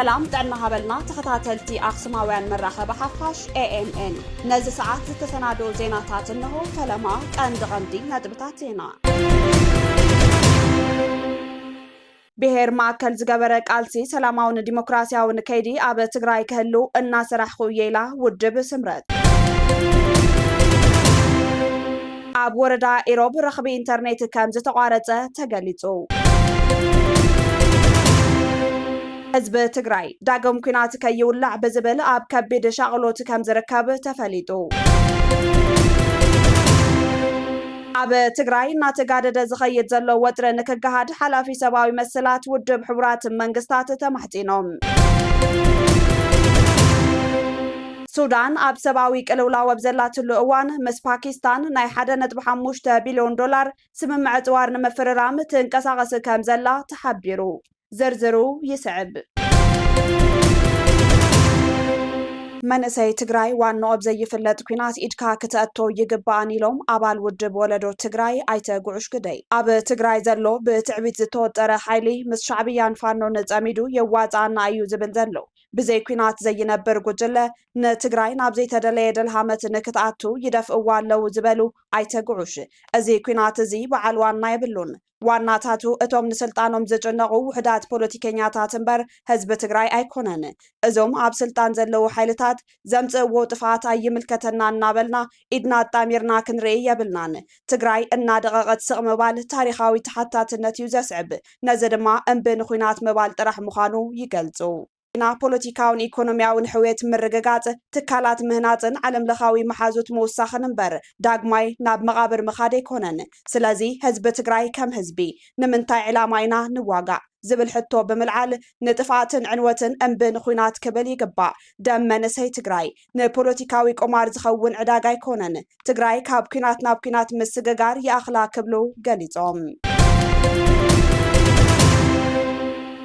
سلام دعنا هبلنا تخطاتلتي أقسماوان مراخب حفاش ANN نزي ساعات تتسنادو زيناتات انه فلما كان دغندي ندبتاتينا بهر معكل زغبره قالسي سلاماون ديمقراسياون كيدي اب تግራይ كهلو እና سرحخو يلا ውድብ ስምረት ኣብ ወረዳ ኢሮብ ረኽቢ ኢንተርኔት ከም ዝተቋረፀ ተገሊጹ ህዝብ ትግራይ ዳግም ኩናት ከይውላዕ በዝብል ኣብ ከቢድ ሻቅሎት ከም ዝርከብ ተፈሊጡ ኣብ ትግራይ እናተጋደደ ዝኸይድ ዘሎ ወጥረ ንክገሃድ ሓላፊ ሰብኣዊ መስላት ውድብ ሕቡራት መንግስታት ተማሕፂኖም ሱዳን ኣብ ሰብኣዊ ቅልውላው ኣብ ዘላትሉ እዋን ምስ ፓኪስታን ናይ 1.5 ቢልዮን ዶላር ስምምዕ ጽዋር ንምፍርራም ትንቀሳቐስ ከም ዘላ ተሓቢሩ ዝርዝሩ ይስዕብ መንእሰይ ትግራይ ዋናው ኣብ ዘይፍለጥ ኩናት ኢድካ ክትአቶ ይግባአን ኢሎም ኣባል ውድብ ወለዶ ትግራይ ኣይተጉዑሽ ግደይ ኣብ ትግራይ ዘሎ ብትዕቢት ዝተወጠረ ሓይሊ ምስ ሻዕብያን ፋኖን ጸሚዱ የዋጻና እዩ ዝብል ዘሎ ብዘይ ኩናት ዘይነብር ጉጅለ ንትግራይ ናብ ዘይተደለየ ድልሃመት ንክትኣቱ ይደፍእዋ ኣለው ዝበሉ ኣይተጉዑሽ እዚ ኩናት እዚ በዓል ዋና ይብሉን ዋናታቱ እቶም ንስልጣኖም ዝጭነቁ ውሕዳት ፖለቲከኛታት እምበር ህዝቢ ትግራይ ኣይኮነን እዞም ኣብ ስልጣን ዘለው ሓይልታት ዘምጽእዎ ጥፋት ኣይምልከተና እናበልና ኢድና ጣሚርና ክንርኢ የብልናን ትግራይ እናደቀቀት ስቕ ምባል ታሪኻዊ ተሓታትነት እዩ ዘስዕብ ነዚ ድማ እምብን ኩናት ምባል ጥራሕ ምዃኑ ይገልጹ ና ፖለቲካውን ኢኮኖሚያውን ሕዌት ምርግጋጽ ትካላት ምህናጽን ዓለም ለኻዊ መሓዙት መውሳኽን እምበር ዳግማይ ናብ መቓብር ምኻድ ኣይኮነን ስለዚ ህዝቢ ትግራይ ከም ህዝቢ ንምንታይ ዕላማ ኢና ንዋጋእ ዝብል ሕቶ ብምልዓል ንጥፋትን ዕንወትን እምብን ኩናት ክብል ይግባእ ደም መንእሰይ ትግራይ ንፖለቲካዊ ቁማር ዝኸውን ዕዳጋ ኣይኮነን ትግራይ ካብ ኩናት ናብ ኩናት ምስግጋር ይኣኽላ ክብሉ ገሊጾም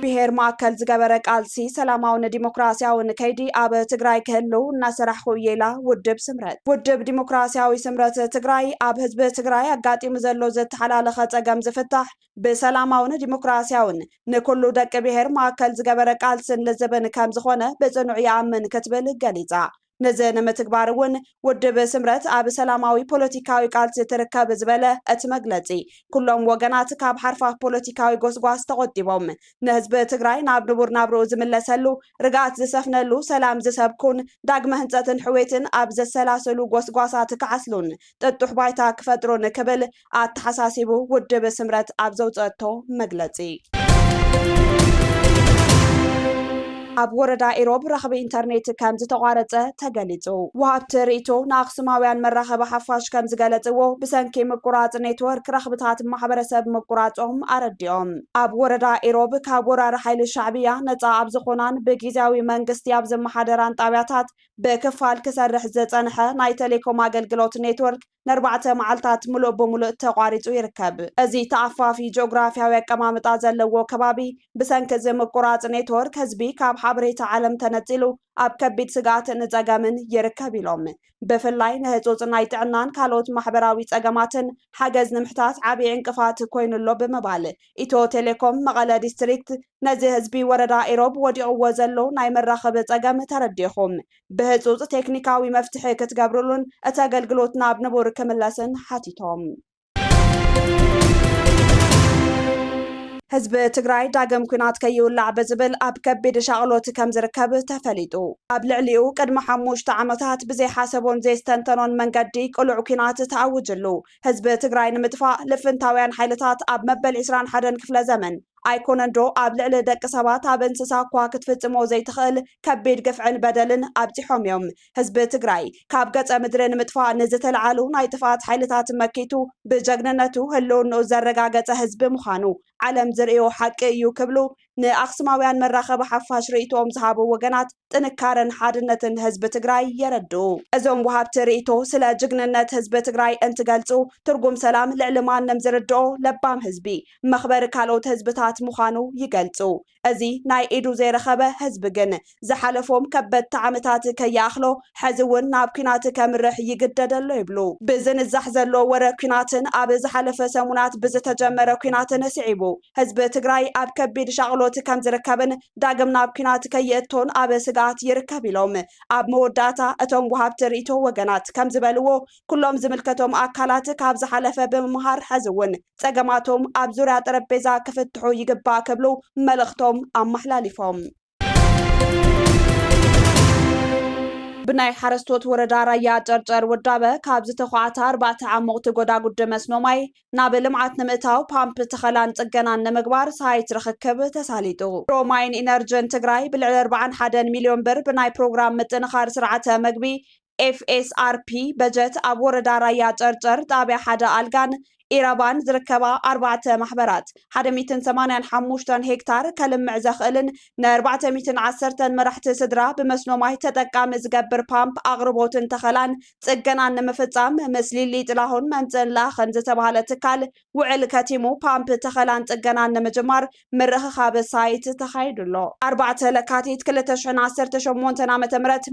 ብሄር ማዕከል ዝገበረ ቃልሲ ሰላማውን ዲሞክራሲያውን ከይዲ ኣብ ትግራይ ክህልው እናሰራሕኹ እየላ ውድብ ስምረት ውድብ ዲሞክራሲያዊ ስምረት ትግራይ ኣብ ህዝቢ ትግራይ ኣጋጢሙ ዘሎ ዘተሓላለኸ ፀገም ዝፍታሕ ብሰላማውን ዲሞክራሲያውን ንኩሉ ደቂ ብሄር ማዕከል ዝገበረ ቃልስን ልዝብን ከም ዝኾነ ብጽኑዕ ይኣምን ክትብል ገሊጻ ነዚ ንምትግባር እውን ውድብ ስምረት ኣብ ሰላማዊ ፖለቲካዊ ቃልሲ ትርከብ ዝበለ እቲ መግለጺ ኩሎም ወገናት ካብ ሓርፋፍ ፖለቲካዊ ጎስጓስ ተቆጢቦም ንህዝቢ ትግራይ ናብ ንቡር ናብርኡ ዝምለሰሉ ርግኣት ዝሰፍነሉ ሰላም ዝሰብኩን ዳግመ ህንፀትን ሕዌትን ኣብ ዘሰላሰሉ ጎስጓሳት ክዓስሉን ጥጡሕ ባይታ ክፈጥሩን ክብል ኣተሓሳሲቡ ውድብ ስምረት ኣብ ዘውፅአቶ መግለጺ ኣብ ወረዳ ኢሮብ ረኽቢ ኢንተርኔት ከም ዝተቋረፀ ተገሊጹ ወሃብቲ ርእይቶ ንኣክሱማውያን መራኸቢ ሓፋሽ ከም ዝገለጽዎ ብሰንኪ ምቁራጽ ኔትወርክ ረኽብታት ማሕበረሰብ ምቁራጾም ኣረዲኦም ኣብ ወረዳ ኢሮብ ካብ ወራሪ ሓይሊ ሻዕብያ ነፃ ኣብ ዝኾናን ብጊዜያዊ መንግስቲ ኣብ ዘመሓደራን ጣብያታት ብክፋል ክሰርሕ ዝጸንሐ ናይ ቴሌኮም ኣገልግሎት ኔትወርክ ን4 መዓልታት ሙሉእ ብሙሉእ ተቋሪጹ ይርከብ እዚ ተኣፋፊ ጂኦግራፊያዊ ኣቀማምጣ ዘለዎ ከባቢ ብሰንኪ ምቁራጽ ኔትወርክ ህዝቢ ካብ ሓበሬታ ዓለም ተነፂሉ ኣብ ከቢድ ስጋት ንጸገምን ይርከብ ኢሎም ብፍላይ ንህጹጽ ናይ ጥዕናን ካልኦት ማሕበራዊ ጸገማትን ሓገዝ ንምሕታት ዓብዪ እንቅፋት ኮይኑሎ ብምባል ኢትዮ ቴሌኮም መቐለ ዲስትሪክት ነዚ ህዝቢ ወረዳ ኢሮብ ወዲቕዎ ዘሎ ናይ መራኸቢ ጸገም ተረዲኹም ብህጹጽ ቴክኒካዊ መፍትሒ ክትገብሩሉን እቲ ኣገልግሎት ናብ ንቡር ክምለስን ሓቲቶም ህዝቢ ትግራይ ዳግም ኩናት ከይውላዕ በዝብል ኣብ ከቢድ ሻቅሎት ከም ዝርከብ ተፈሊጡ ኣብ ልዕሊኡ ቅድሚ 5 ዓመታት ብዘይ ሓሰቦን ዘይስተንተኖን መንገዲ ቅሉዕ ኩናት ተኣውጅሉ ህዝቢ ትግራይ ንምጥፋእ ልፍንታውያን ሓይልታት ኣብ መበል 21 ክፍለ ዘመን ኣይኮነንዶ ኣብ ልዕሊ ደቂ ሰባት ኣብ እንስሳ እኳ ክትፍጽሞ ዘይትኽእል ከቢድ ግፍዕን በደልን ኣብፂሖም እዮም ህዝቢ ትግራይ ካብ ገጸ ምድሪ ንምጥፋእ ንዝተለዓሉ ናይ ጥፋት ሓይልታት መኪቱ ብጀግንነቱ ህልውንኡ ዘረጋገፀ ህዝቢ ምዃኑ ዓለም ዝርእዮ ሓቂ እዩ ክብሉ ንኣክሱማውያን መራኸቢ ሓፋሽ ርእይቶኦም ዝሃቡ ወገናት ጥንካረን ሓድነትን ህዝቢ ትግራይ የረድኡ እዞም ወሃብቲ ርእይቶ ስለ ጅግንነት ህዝቢ ትግራይ እንትገልጹ ትርጉም ሰላም ልዕሊ ማንም ዝርድኦ ለባም ህዝቢ መኽበሪ ካልኦት ህዝብታት ምዃኑ ይገልጹ እዚ ናይ ኢዱ ዘይረኸበ ህዝቢ ግን ዝሓለፎም ከበድቲ ዓመታት ከይኣኽሎ ሕዚ እውን ናብ ኩናት ከምርሕ ይግደደሎ ይብሉ ብዝንዛሕ ዘሎ ወረ ኩናትን ኣብ ዝሓለፈ ሰሙናት ብዝተጀመረ ኩናትን ስዒቡ ህዝቢ ትግራይ ኣብ ከቢድ ሻቅሎት ከም ዝርከብን ዳግም ናብ ኩናት ከይእቶን ኣብ ስጋት ይርከብ ኢሎም ኣብ መወዳእታ እቶም ወሃብቲ ርእይቶ ወገናት ከም ዝበልዎ ኩሎም ዝምልከቶም ኣካላት ካብ ዝሓለፈ ብምምሃር ሕዚ እውን ፀገማቶም ኣብ ዙርያ ጠረጴዛ ክፍትሑ ይግባእ ክብሉ መልእኽቶም ኣመሓላሊፎም ብናይ ሓረስቶት ወረዳ ራያ ጨርጨር ወዳበ ካብ ዝተኳዓተ 4 ዓመቕቲ ጎዳጉዲ መስኖ ማይ ናብ ልምዓት ንምእታው ፓምፕ ተኸላን ፅገናን ንምግባር ሳይት ርክክብ ተሳሊጡ ሮማይን ኢነርጅን ትግራይ ብልዕሊ 41 ሚልዮን ብር ብናይ ፕሮግራም ምጥንኻር ስርዓተ መግቢ FSRP በጀት ኣብ ወረዳ ራያ ጨርጨር ጣብያ ሓደ ኣልጋን ኢራባን ዝርከባ 4 ማሕበራት 185 ሄክታር ከልምዕ ዘኽእልን ን410 መራሕቲ ስድራ ብመስኖ ማይ ተጠቃሚ ዝገብር ፓምፕ ኣቕርቦትን ተኸላን ፅገናን ንምፍፃም መስሊሊ ጥላሁን መምፅን ላኸን ዝተባሃለ ትካል ውዕል ከቲሙ ፓምፕ ተኸላን ፅገናን ንምጅማር ምርኽኻብ ሳይት ተኻይዱሎ 4 ለካቲት 2018 ዓ.ም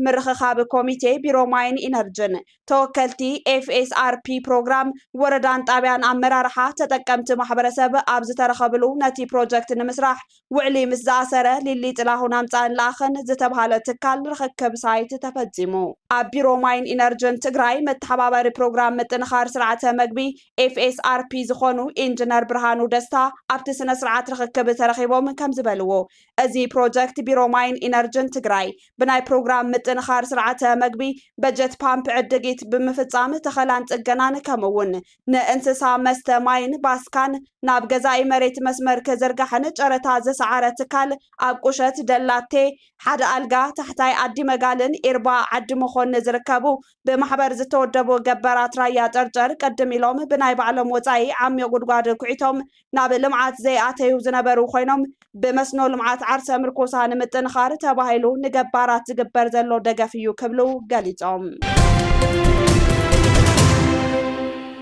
ምርኽኻብ ኮሚቴ ቢሮ ማይን ኢነርጅን ተወከልቲ FSRP ፕሮግራም ወረዳን ጣብያን ኣመራርሓ ተጠቀምቲ ማሕበረሰብ ኣብ ዝተረኸብሉ ነቲ ፕሮጀክት ንምስራሕ ውዕሊ ምስ ዝኣሰረ ሊሊ ጥላሁን ኣምፃን ላኸን ዝተባሃለ ትካል ርክክብ ሳይት ተፈፂሙ ኣብ ቢሮ ማይን ኢነርጅን ትግራይ መተሓባበሪ ፕሮግራም ምጥንኻር ስርዓተ መግቢ FSRP ዝኾኑ ኢንጂነር ብርሃኑ ደስታ ኣብቲ ስነ ስርዓት ርክክብ ተረኺቦም ከም ዝበልዎ እዚ ፕሮጀክት ቢሮ ማይን ኢነርጅን ትግራይ ብናይ ፕሮግራም ምጥንኻር ስርዓተ መግቢ በጀት ፓምፕ ዕድጊት ብምፍፃም ተኸላን ፅገናን ከምውን ንእንስሳ መስተ ማይን ባስካን ናብ ገዛኢ መሬት መስመር ከዘርጋሕን ጨረታ ዘሰዓረ ትካል ኣብ ቁሸት ደላቴ ሓደ ኣልጋ ታሕታይ ዓዲ መጋልን ኢርባ ዓዲ መኾን ዝርከቡ ብማሕበር ዝተወደቡ ገበራት ራያ ጨርጨር ቀድም ኢሎም ብናይ ባዕሎም ወፃኢ ዓሚቕ ጉድጓድ ኩዒቶም ናብ ልምዓት ዘይኣተዩ ዝነበሩ ኮይኖም ብመስኖ ልምዓት ዓርሰ ምርኮሳ ንምጥንኻር ተባሂሉ ንገባራት ዝግበር ዘሎ ደገፍ እዩ ክብሉ ገሊፆም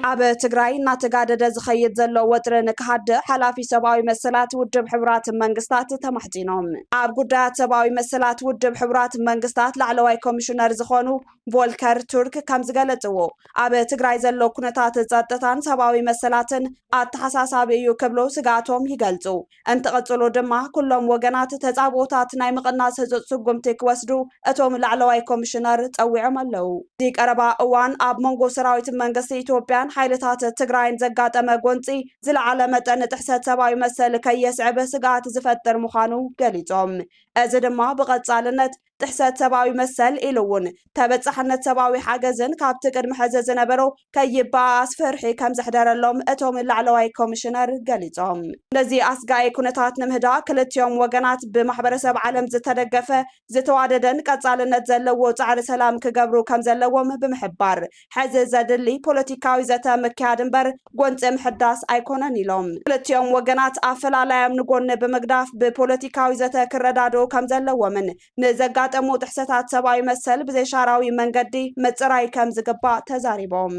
ኣብ ትግራይ እናተጋደደ ዝኸይድ ዘሎ ወጥሪ ንክሃድእ ሓላፊ ሰብኣዊ መሰላት ውድብ ሕቡራት መንግስታት ተማሕፂኖም ኣብ ጉዳያት ሰብኣዊ መሰላት ውድብ ሕቡራት መንግስታት ላዕለዋይ ኮሚሽነር ዝኾኑ ቮልከር ቱርክ ከም ዝገለጽዎ ኣብ ትግራይ ዘሎ ኩነታት ጸጥታን ሰብኣዊ መሰላትን ኣተሓሳሳቢ እዩ ክብሉ ስጋቶም ይገልጹ እንትቕጽሉ ድማ ኩሎም ወገናት ተጻብኦታት ናይ ምቕናስ ስጉምቲ ክወስዱ እቶም ላዕለዋይ ኮሚሽነር ጸዊዖም ኣለዉ እዚ ቀረባ እዋን ኣብ መንጎ ሰራዊት መንግስቲ ኢትዮጵያን ሓይልታት ትግራይን ዘጋጠመ ጎንፂ ዝለዓለ መጠን ጥሕሰት ሰብኣዊ መሰል ከየስዕብ ስጋት ዝፈጥር ምዃኑ ገሊፆም እዚ ድማ ብቐጻልነት ጥሕሰት ሰብኣዊ መሰል ኢሉ እውን ተበጻሕነት ሰብኣዊ ሓገዝን ካብቲ ቅድሚ ሕዚ ዝነበሮ ከይበኣስ ፍርሒ ከም ዘሕደረሎም እቶም ላዕለዋይ ኮሚሽነር ገሊፆም ነዚ ኣስጋኢ ኩነታት ንምህዳእ ክልቲኦም ወገናት ብማሕበረሰብ ዓለም ዝተደገፈ ዝተዋደደን ቀጻልነት ዘለዎ ጻዕሪ ሰላም ክገብሩ ከም ዘለዎም ብምሕባር ሕዚ ዘድሊ ፖለቲካዊ ዘተ ምክያድ እምበር ጎንፂ ምሕዳስ ኣይኮነን ኢሎም ክልቲኦም ወገናት ኣፈላላዮም ንጎኒ ብምግዳፍ ብፖለቲካዊ ዘተ ክረዳድኡ ከም ዘለዎምን ንዘጋጠሙ ጥሕሰታት ሰብኣዊ መሰል ብዘይሻራዊ መንገዲ ምፅራይ ከም ዝግባእ ተዛሪቦም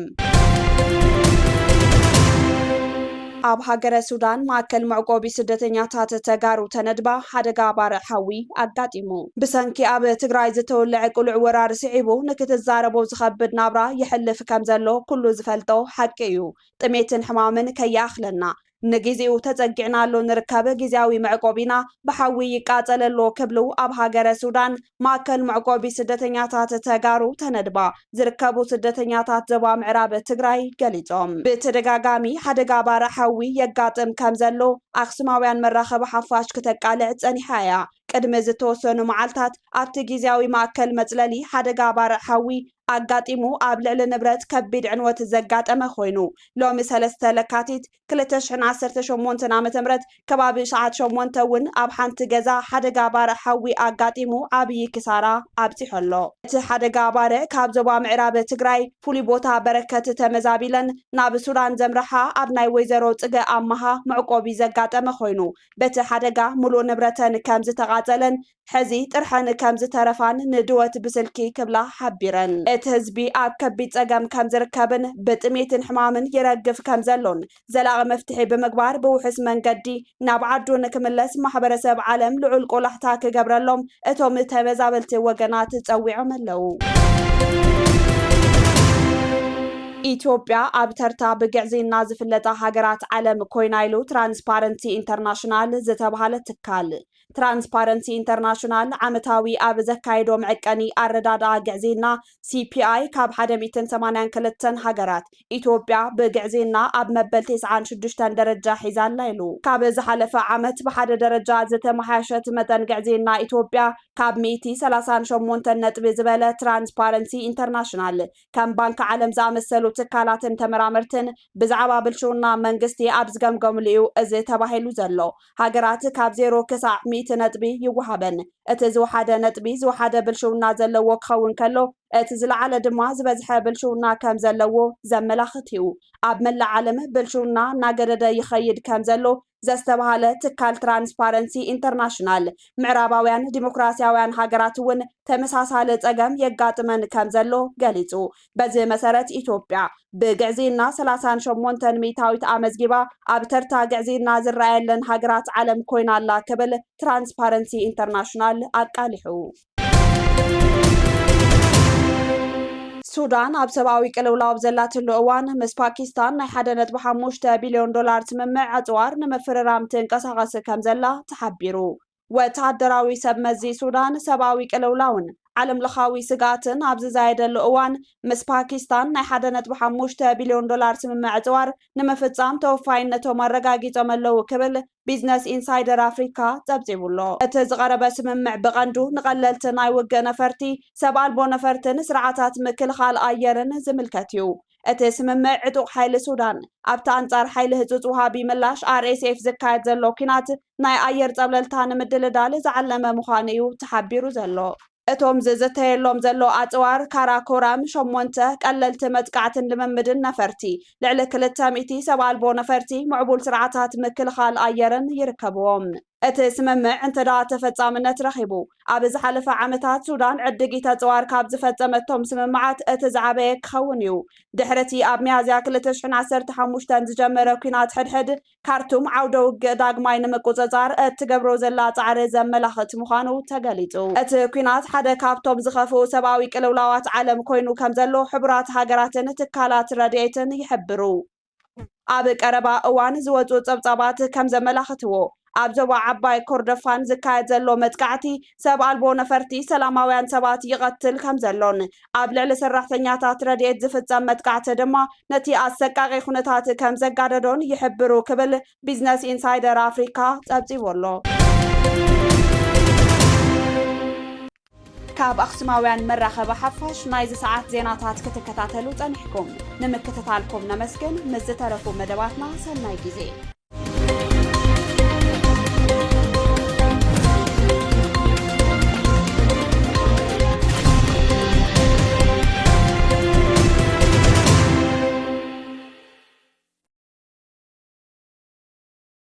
ኣብ ሃገረ ሱዳን ማእከል መዕቆቢ ስደተኛታት ተጋሩ ተነድባ ሓደጋ ባርዕ ሓዊ ኣጋጢሙ ብሰንኪ ኣብ ትግራይ ዝተወልዐ ቁልዕ ወራር ስዒቡ ንክትዛረቦ ዝኸብድ ናብራ ይሕልፍ ከም ዘሎ ኩሉ ዝፈልጦ ሓቂ እዩ ጥሜትን ሕማምን ከይኣኽለና ንጊዜኡ ተጸጊዕናሉ ንርከብ ጊዜያዊ መዕቆቢና ብሓዊ ይቃጸለሎ ክብሉ ኣብ ሃገረ ሱዳን ማእከል መዕቆቢ ስደተኛታት ተጋሩ ተነድባ ዝርከቡ ስደተኛታት ዞባ ምዕራብ ትግራይ ገሊፆም ብተደጋጋሚ ሓደጋ ባርዕ ሓዊ የጋጥም ከም ዘሎ ኣክሱማውያን መራኸቢ ሓፋሽ ክተቃልዕ ጸኒሓ እያ ቅድሚ ዝተወሰኑ መዓልታት ኣብቲ ጊዜያዊ ማእከል መጽለሊ ሓደጋ ባርዕ ሓዊ ኣጋጢሙ ኣብ ልዕሊ ንብረት ከቢድ ዕንወት ዘጋጠመ ኮይኑ ሎሚ 3 ለካቲት 2018 ዓ.ም ከባቢ ሰዓት 8 እውን ኣብ ሓንቲ ገዛ ሓደጋ ባርዕ ሓዊ ኣጋጢሙ ዓብዪ ክሳራ ኣብፂሖሎ እቲ ሓደጋ ባርዕ ካብ ዞባ ምዕራብ ትግራይ ፍሉይ ቦታ በረከት ተመዛቢለን ናብ ሱዳን ዘምርሓ ኣብ ናይ ወይዘሮ ጽገ ኣመሃ መዕቆቢ ዘጋጠመ ኮይኑ በቲ ሓደጋ ሙሉእ ንብረተን ከም ዝተቓፀለ ዝቃጸለን ሕዚ ጥርሐን ከም ዝተረፋን ንድወት ብስልኪ ክብላ ሓቢረን እቲ ህዝቢ ኣብ ከቢድ ጸገም ከም ዝርከብን ብጥሜትን ሕማምን ይረግፍ ከም ዘሎን ዘላቂ መፍትሒ ብምግባር ብውሕስ መንገዲ ናብ ዓዱ ንክምለስ ማሕበረሰብ ዓለም ልዑል ቆላሕታ ክገብረሎም እቶም ተመዛበልቲ ወገናት ጸዊዖም ኣለው። ኢትዮጵያ ኣብ ተርታ ብግዕዝና ዝፍለጣ ሃገራት ዓለም ኮይና ኢሉ ትራንስፓረንሲ ኢንተርናሽናል ዝተባሃለ ትካል ትራንስፓረንሲ ኢንተርናሽናል ዓመታዊ ኣብ ዘካይዶ መዕቀኒ ኣረዳዳ ግዕዝና CPI ካብ 182 ሃገራት ኢትዮጵያ ብግዕዝና ኣብ መበል 96 ደረጃ ሒዛላ ኢሉ ካብ ዝሓለፈ ዓመት ብሓደ ደረጃ ዝተመሓየሸት መጠን ግዕዝና ኢትዮጵያ ካብ 138 ነጥቢ ዝበለ ትራንስፓረንሲ ኢንተርናሽናል ከም ባንክ ዓለም ዝኣመሰሉ ትካላትን ተመራመርትን ብዛዕባ ብልሹና መንግስቲ ኣብ ዝገምገምሉ እዚ ተባሂሉ ዘሎ ሃገራት ካብ 0 ክሳብ 100 ነጥቢ ይወሃበን እቲ ዝወሓደ ነጥቢ ዝወሓደ ብልሹና ዘለዎ ክኸውን ከሎ እቲ ዝለዓለ ድማ ዝበዝሐ ብልሹና ከም ዘለዎ ዘመላኽት እዩ ኣብ መላእ ዓለም ብልሹና ናገደደ ይኸይድ ከም ዘሎ ዘስተባሃለ ትካል ትራንስፓረንሲ ኢንተርናሽናል ምዕራባውያን ዲሞክራሲያውያን ሃገራት እውን ተመሳሳለ ጸገም የጋጥመን ከም ዘሎ ገሊጹ በዚ መሰረት ኢትዮጵያ ብግዕዝና 38 ሚታዊት ኣመዝጊባ ኣብ ተርታ ግዕዝና ዝረኣየለን ሃገራት ዓለም ኮይናላ ክብል ትራንስፓረንሲ ኢንተርናሽናል ኣቃሊሑ ሱዳን ኣብ ሰብኣዊ ቅልውላው ዘላትሉ እዋን ምስ ፓኪስታን ናይ 1.5 ቢልዮን ዶላር ስምምዕ ኣጽዋር ንምፍርራም ትንቀሳቐስ ከም ዘላ ተሓቢሩ ወተሃደራዊ ሰብ መዚ ሱዳን ሰብኣዊ ቅልውላውን ዓለም ለኻዊ ስጋትን ኣብ ዝዛየደሉ እዋን ምስ ፓኪስታን ናይ 1.5 ቢልዮን ዶላር ስምምዕ ኣጽዋር ንምፍጻም ተወፋይነቶም ኣረጋጊጾም ኣለው ክብል ቢዝነስ ኢንሳይደር ኣፍሪካ ጸብጺቡሎ እቲ ዝቐረበ ስምምዕ ብቐንዱ ንቐለልቲ ናይ ውግእ ነፈርቲ ሰብ ኣልቦ ነፈርትን ስርዓታት ምክልኻል ኣየርን ዝምልከት እዩ እቲ ስምምዕ ዕጡቕ ሓይሊ ሱዳን ኣብቲ ኣንጻር ሓይሊ ህጹጽ ወሃቢ ምላሽ RSF ዝካየድ ዘሎ ኩናት ናይ ኣየር ጸብለልታ ንምድልዳል ዝዓለመ ምዃኑ እዩ ተሓቢሩ ዘሎ እቶም ዝዝተየሎም ዘሎ ኣጽዋር ካራኮራም 8 ቀለልቲ መጥቃዕትን ልምምድን ነፈርቲ ልዕሊ 200 ሰብ ኣልቦ ነፈርቲ ምዕቡል ስርዓታት ምክልኻል ኣየርን ይርከብዎም እቲ ስምምዕ እንተዳ ተፈጻምነት ረኺቡ ኣብ ዝሓለፈ ዓመታት ሱዳን ዕድጊት ኣጽዋር ካብ ዝፈጸመቶም ስምምዓት እቲ ዝዓበየ ክኸውን እዩ ድሕረቲ ኣብ ሚያዝያ 2015 ዝጀመረ ኩናት ሕድሕድ ካርቱም ዓውደ ውግእ ዳግማይ ንምቁጽጻር እትገብሮ ዘላ ጻዕሪ ዘመላኽት ምዃኑ ተገሊጹ እቲ ኩናት ሓደ ካብቶም ዝኸፍኡ ሰብኣዊ ቅልውላዋት ዓለም ኮይኑ ከም ዘሎ ሕቡራት ሃገራትን ትካላት ረድኤትን ይሕብሩ ኣብ ቀረባ እዋን ዝወፁ ጸብጻባት ከም ዘመላኽትዎ ኣብ ዞባ ዓባይ ኮርዶፋን ዝካየድ ዘሎ መጥቃዕቲ ሰብ ኣልቦ ነፈርቲ ሰላማውያን ሰባት ይቐትል ከም ዘሎን ኣብ ልዕሊ ሰራሕተኛታት ረድኤት ዝፍጸም መጥቃዕቲ ድማ ነቲ ኣሰቃቂ ኩነታት ከም ዘጋደዶን ይሕብሩ ክብል ቢዝነስ ኢንሳይደር ኣፍሪካ ጸብጺቦሎ ካብ ኣኽሱማውያን መራኸቢ ሓፋሽ ናይዚ ሰዓት ዜናታት ክትከታተሉ ጸኒሕኩም ንምክትታልኩም ነመስግን ምስ ዝተረፉ መደባትና ሰናይ ግዜ